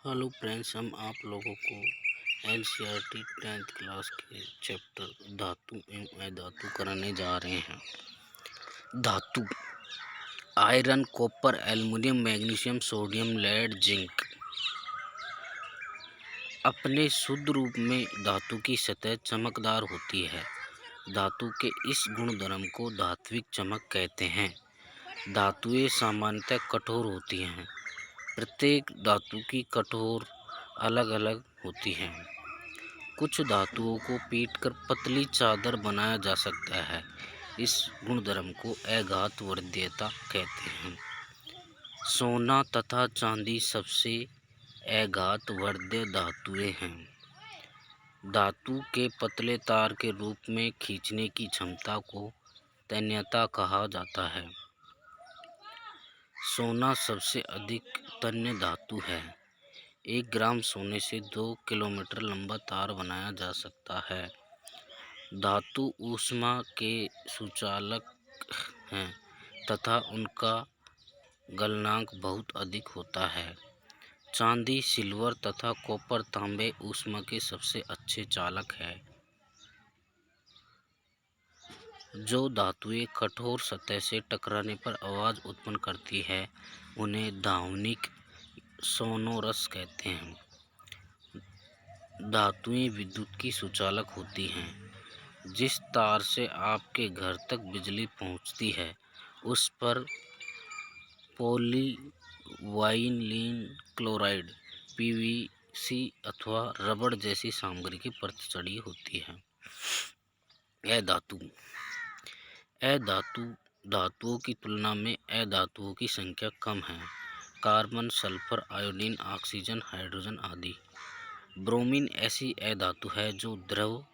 Hello friends, हम आप लोगों को एनसीईआरटी 10th क्लास के चैप्टर धातु एवं अधातु कराने जा रहे हैं। धातु: iron, copper, aluminium, magnesium, sodium, lead, zinc. अपने शुद्ध रूप में धातु की सतह चमकदार होती है। धातु के इस गुणधर्म को धात्विक चमक कहते हैं। धातुएं सामान्यतः कठोर होती हैं। प्रत्येक धातु की कठोर अलग अलग होती है। कुछ धातुओं को पीटकर पतली चादर बनाया जा सकता है। इस गुणधर्म को अघात वर्ध्यता कहते हैं। सोना तथा चांदी सबसे अघात वर्ध्य धातुएं हैं। धातु के पतले तार के रूप में खींचने की क्षमता को तन्यता कहा जाता है। सोना सबसे अधिक तन्य धातु है। 1 ग्राम सोने से 2 किलोमीटर लंबा तार बनाया जा सकता है। धातु ऊष्मा के सुचालक हैं तथा उनका गलनांक बहुत अधिक होता है। चांदी, सिल्वर तथा कॉपर, तांबे ऊष्मा के सबसे अच्छे चालक हैं। जो धातुएं कठोर सतह से टकराने पर आवाज़ उत्पन्न करती है उन्हें ध्वनिक सोनोरस कहते हैं। धातुएं विद्युत की सुचालक होती हैं। जिस तार से आपके घर तक बिजली पहुंचती है उस पर पॉलीवाइनिल क्लोराइड, पीवीसी अथवा रबड़ जैसी सामग्री की परत चढ़ी होती है। अधातु: अधातु धातुओं की तुलना में अधातुओं की संख्या कम है। Carbon, sulphur, iodine, oxygen, hydrogen आदि। ब्रोमीन ऐसी अधातु है जो द्रव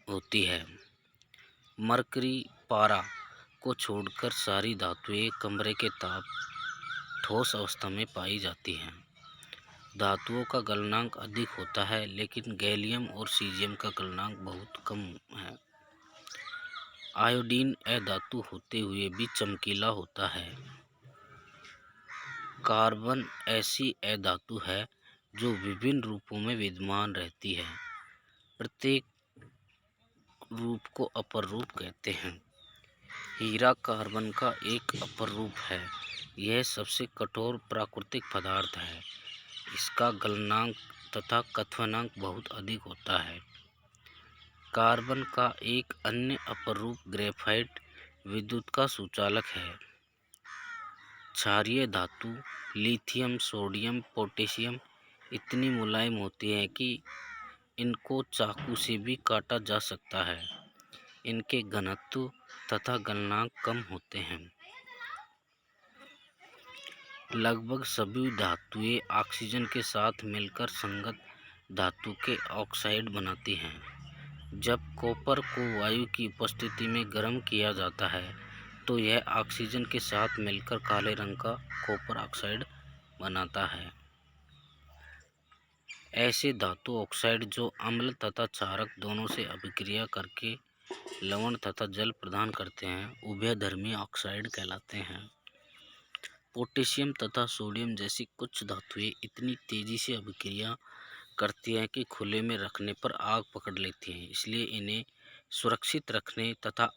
होती है। मरकरी, पारा को छोड़कर सारी धातुएं कमरे के ताप ठोस अवस्था में पाई जाती हैं। धातुओं का गलनांक अधिक होता है लेकिन गैलियम और सीजियम का गलनांक बहुत कम है। आयोडीन अधातु होते हुए भी चमकीला होता है। कार्बन ऐसी अधातु है जो विभिन्न रूपों में विद्यमान रहती है। प्रत्येक रूप को अपर रूप कहते हैं। हीरा कार्बन का एक अपर रूप है। यह सबसे कठोर प्राकृतिक पदार्थ है। इसका गलनांक तथा क्वथनांक बहुत अधिक होता है। कार्बन का एक अन्य अपर रूप ग्रेफाइट विद्युत का सुचालक है। क्षारीय धातु लिथियम, सोडियम, पोटेशियम इतनी मुलायम होती हैं कि इनको चाकू से भी काटा जा सकता है। इनके घनत्व तथा गलनांक कम होते हैं। लगभग सभी धातुएं ऑक्सीजन के साथ मिलकर संगत धातु के ऑक्साइड बनाती हैं। जब कॉपर को वायु की उपस्थिति में गर्म किया जाता है तो यह ऑक्सीजन के साथ मिलकर काले रंग का कॉपर ऑक्साइड बनाता है। ऐसे धातु ऑक्साइड जो अम्ल तथा क्षारक दोनों से अभिक्रिया करके लवण तथा जल प्रदान करते हैं उभयधर्मी ऑक्साइड कहलाते हैं। पोटेशियम तथा सोडियम जैसी कुछ धातुएं इतनी तेजी से अभिक्रिया करती हैं कि खुले में रखने पर आग पकड़ लेती हैं। इसलिए इन्हें सुरक्षित रखने तथा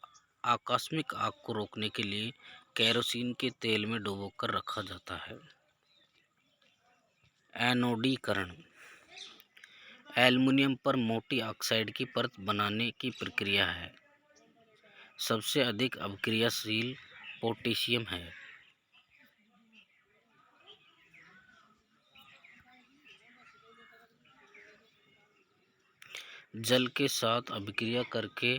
आकस्मिक आग को रोकने के लिए केरोसिन के तेल में डुबोकर रखा जाता है। एनोडीकरण: एल्युमिनियम पर मोटी ऑक्साइड की परत बनाने की प्रक्रिया है। सबसे अधिक अभिक्रियाशील पोटेशियम है। जल के साथ अभिक्रिया करके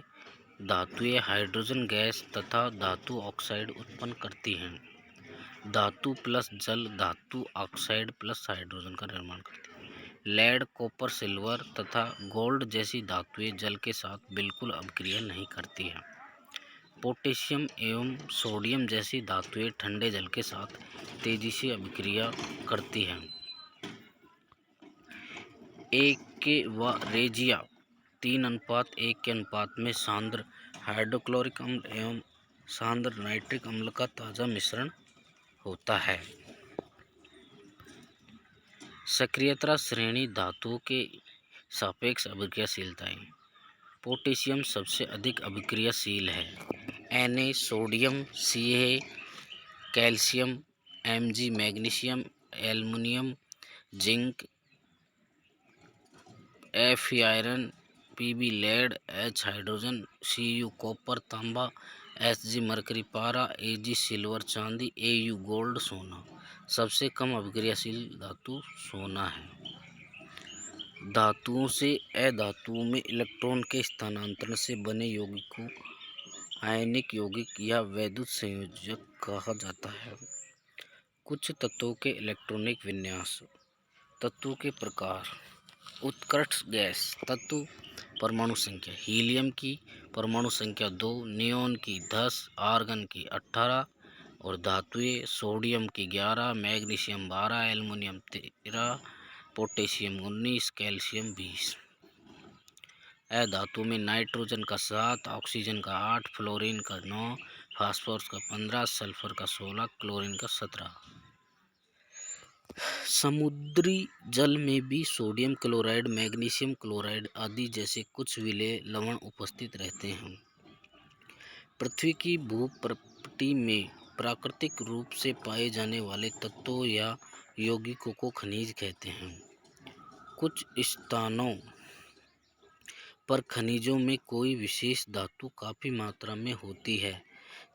धातुएं हाइड्रोजन गैस तथा धातु ऑक्साइड उत्पन्न करती हैं। धातु प्लस जल धातु ऑक्साइड प्लस हाइड्रोजन का निर्माण करती है। लेड, कॉपर, सिल्वर तथा गोल्ड जैसी धातुएं जल के साथ बिल्कुल अभिक्रिया नहीं करती हैं। पोटेशियम एवं सोडियम जैसी धातुएं ठंडे जल के साथ तेजी से अभिक्रिया करती हैं। एक के व रेजिया 3:1 के अनुपात में सांद्र हाइड्रोक्लोरिक अम्ल एवं सांद्र नाइट्रिक अम्ल का ताज़ा मिश्रण होता है। सक्रियता श्रेणी धातुओं के सापेक्ष अभिक्रियाशीलताएं। पोटेशियम सबसे अधिक अभिक्रियाशील है। Na sodium, Ca calcium, Mg magnesium, aluminium, zinc, Fe iron, Pb lead, H hydrogen, Cu copper तांबा, Hg मरकरी पारा, Ag सिल्वर चांदी, Au गोल्ड सोना। सबसे कम अभिक्रियाशील धातु सोना है। धातुओं से अधातुओं में इलेक्ट्रॉन के स्थानांतरण से बने यौगिक को आयनिक यौगिक या वैद्युत संयोजक कहा जाता है। कुछ तत्वों के इलेक्ट्रॉनिक विन्यास। तत्वों के प्रकार। उत्कृष्ट गैस तत्व परमाणु संख्या। हीलियम की परमाणु संख्या 2, नियोन की 10, आर्गन की 18 और धातुएं सोडियम की 11, मैग्नीशियम 12, एल्युमिनियम 13, पोटेशियम 19, कैल्शियम 20। अधातुओं में नाइट्रोजन का 7, ऑक्सीजन का 8, फ्लोरीन का 9, फास्फोरस का 15, सल्फर का 16, क्लोरीन का 17। समुद्री जल में भी सोडियम क्लोराइड, मैग्नीशियम क्लोराइड आदि जैसे कुछ विलेय लवण उपस्थित रहते हैं। पृथ्वी की भूपटल में प्राकृतिक रूप से पाए जाने वाले तत्वों या यौगिकों को खनिज कहते हैं। कुछ स्थानों पर खनिजों में कोई विशेष धातु काफ़ी मात्रा में होती है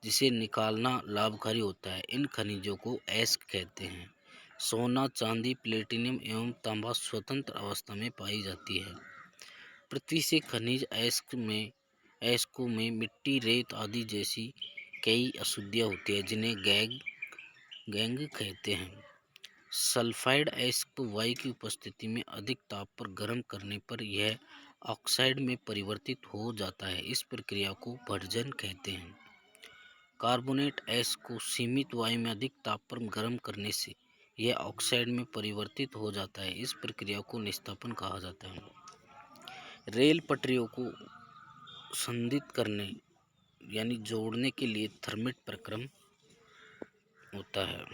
जिसे निकालना लाभकारी होता है। इन खनिजों को अयस्क कहते हैं। सोना, चांदी, प्लेटिनम एवं तांबा स्वतंत्र अवस्था में पाई जाती है। पृथ्वी से खनिज अयस्कों में मिट्टी, रेत आदि जैसी कई अशुद्धियाँ होती हैं जिन्हें गैंग कहते हैं। सल्फाइड अयस्क वायु की उपस्थिति में अधिक ताप पर गर्म करने पर यह ऑक्साइड में परिवर्तित हो जाता है। इस प्रक्रिया को भर्जन कहते हैं। कार्बोनेट अयस्क को सीमित वायु में अधिक ताप पर गर्म करने से यह ऑक्साइड में परिवर्तित हो जाता है। इस प्रक्रिया को निस्तापन कहा जाता है। रेल पटरियों को संधित करने यानी जोड़ने के लिए थर्मिट प्रक्रम होता है।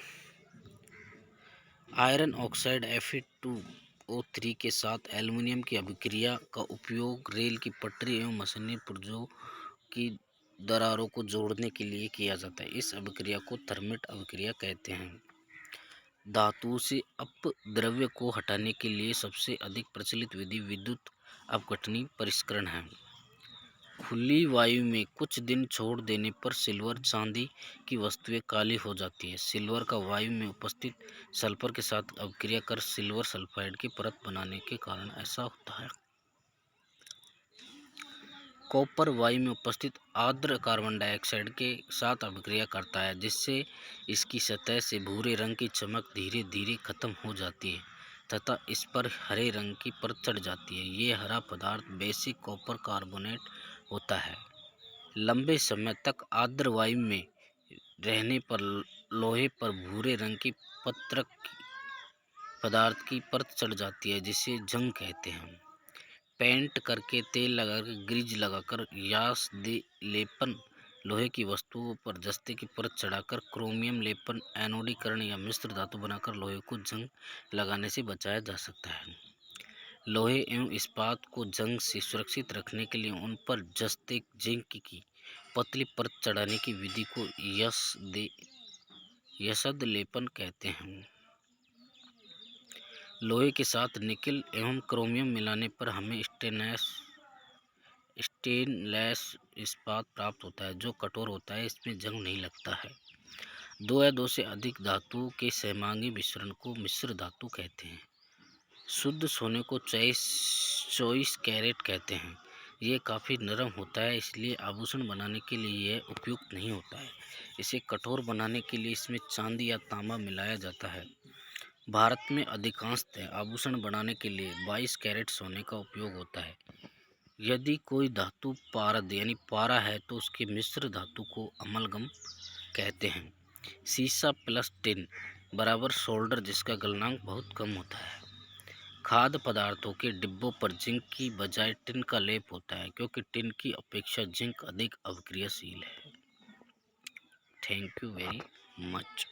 आयरन ऑक्साइड Fe2O3 के साथ एल्युमिनियम की अभिक्रिया का उपयोग रेल की पटरी एवं मशीनरी पुर्जों की दरारों को जोड़ने के लिए किया जाता है। इस अभिक्रिया को थर्मिट अभिक्रिया कहते हैं। धातुओं से अपद्रव्य को हटाने के लिए सबसे अधिक प्रचलित विधि विद्युत अपघटनीय परिष्करण है। खुली वायु में कुछ दिन छोड़ देने पर सिल्वर चांदी की वस्तुएं काली हो जाती हैं। सिल्वर का वायु में उपस्थित सल्फर के साथ अभिक्रिया कर सिल्वर सल्फाइड की परत बनाने के कारण ऐसा होता है। कॉपर वायु में उपस्थित आर्द्र कार्बन डाइऑक्साइड के साथ अभिक्रिया करता है जिससे इसकी सतह से भूरे रंग की चमक धीरे धीरे खत्म हो जाती है तथा इस पर हरे रंग की परत चढ़ जाती है। ये हरा पदार्थ बेसिक कॉपर कार्बोनेट होता है। लंबे समय तक आर्द्र वायु में रहने पर लोहे पर भूरे रंग की पदार्थ की परत चढ़ जाती है जिसे जंग कहते हैं। पेंट करके, तेल लगाकर, ग्रीज लगाकर, यास लेपन, लोहे की वस्तुओं पर जस्ते की परत चढ़ाकर, क्रोमियम लेपन, एनोडीकरण या मिश्र धातु बनाकर लोहे को जंग लगाने से बचाया जा सकता है। लोहे एवं इस्पात को जंग से सुरक्षित रखने के लिए उन पर जस्ते जिंक की पतली परत चढ़ाने की विधि को यसद लेपन कहते हैं। लोहे के साथ निकेल एवं क्रोमियम मिलाने पर हमें स्टेनलेस इस्पात प्राप्त होता है जो कठोर होता है। इसमें जंग नहीं लगता है। दो या दो से अधिक धातुओं के सहमांगी मिश्रण को मिश्र धातु कहते हैं। शुद्ध सोने को 24 कैरेट कहते हैं। ये काफ़ी नरम होता है इसलिए आभूषण बनाने के लिए यह उपयुक्त नहीं होता है। इसे कठोर बनाने के लिए इसमें चांदी या तांबा मिलाया जाता है। भारत में अधिकांशतः आभूषण बनाने के लिए 22 कैरेट सोने का उपयोग होता है। यदि कोई धातु पारद यानी पारा है तो उसके मिश्र धातु को अमलगम कहते हैं। सीसा प्लस टिन बराबर सोल्डर जिसका गलनांक बहुत कम होता है। खाद्य पदार्थों के डिब्बों पर जिंक की बजाय टिन का लेप होता है क्योंकि टिन की अपेक्षा जिंक अधिक अभिक्रियाशील है। Thank you very much.